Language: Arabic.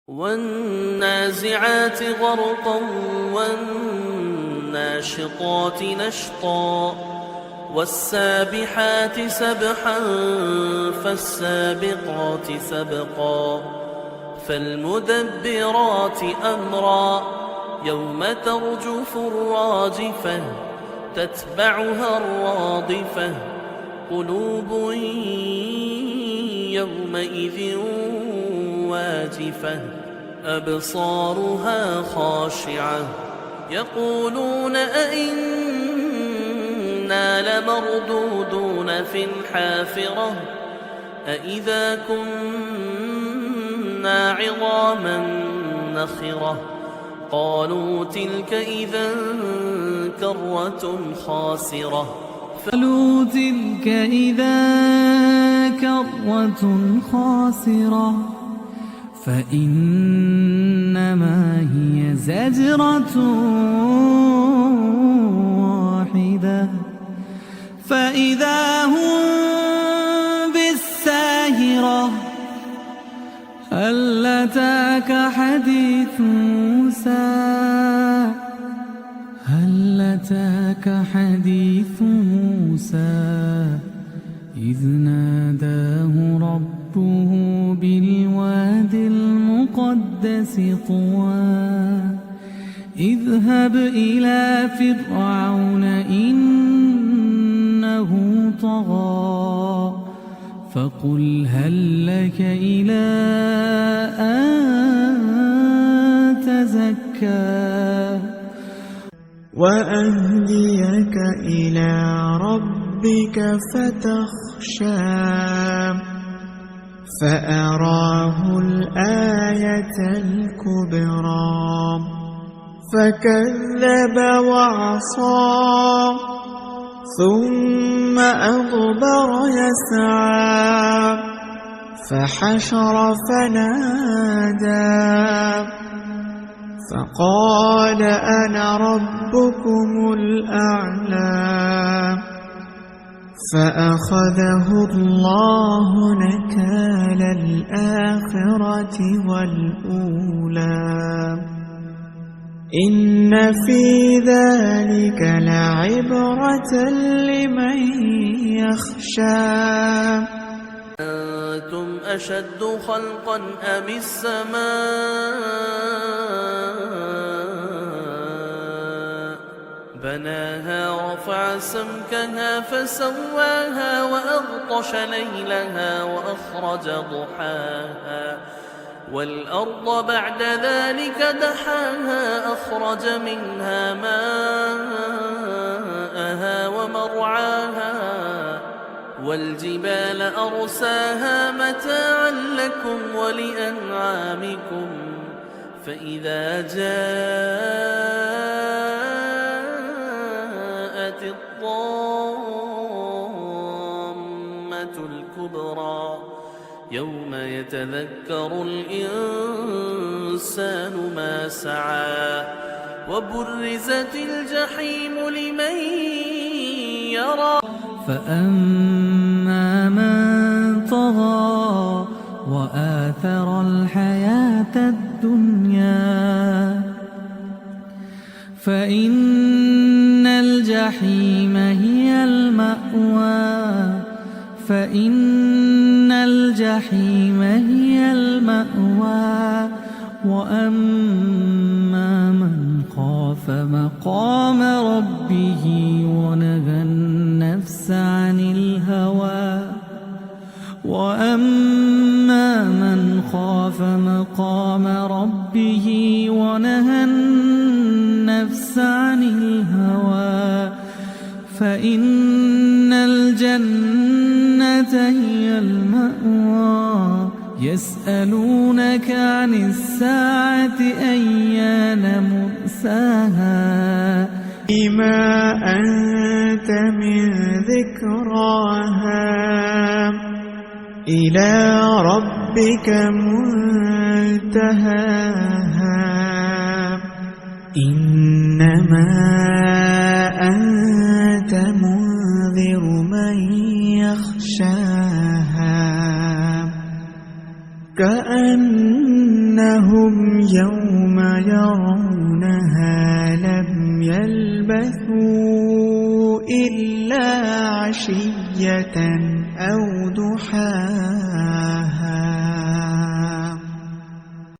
والنازعات غرقا والناشطات نشطا والسابحات سبحا فالسابقات سبقا فالمدبرات أمرا يوم ترجف الراجفة تتبعها الرادفة قلوب يومئذ واجفة أبصارها خاشعة يقولون أئنا لمردودون في الحافرة أئذا كنا عظاما نخرة قالوا تلك إذا كرة خاسرة قالوا تلك إذا كرة خاسرة فإنما هي زجرة واحدة فإذا هم بالساهرة هل أتاك حديث موسى هل أتاك حديث موسى إذ ناداه ربه بالواد المقدس طوى اذهب إلى فرعون إنه طغى فقل هل لك إلى أن تزكى وأهديك إلى ربك فتخشى فأراه الآية الكبرى فكذب وعصى ثم أدبر يسعى فحشر فنادى فقال أنا ربكم الأعلى فأخذه الله نكال الآخرة والأولى إن في ذلك لعبرة لمن يخشى أنتم أشد خلقا أم السماء بناها رفع سمكها فسواها وأغطش ليلها وأخرج ضحاها والأرض بعد ذلك دحاها أخرج منها ماءها ومرعاها والجبال أرساها متاعا لكم ولأنعامكم فإذا جاءت الطامة الكبرى يوم يتذكر الإنسان ما سعى وبرزت الجحيم لمن يرى فأما من طغى وآثر الحياة الدنيا فإن الجحيم هي المأوى فإن الجحيم هي المأوى وأما من خاف مقام ربه ونهى النفس عن الهوى وأما من خاف مقام ربه ونهى النفس عن الهوى فإن الجنة هي المأوى يسألونك عن الساعة أيان مرساها بما أنت من ذكراها إلى ربك منتهاها إنما أنت منذر من يخشاها كأنهم يوم يرونها لم يلبثوا إلا عشية أو ضحاها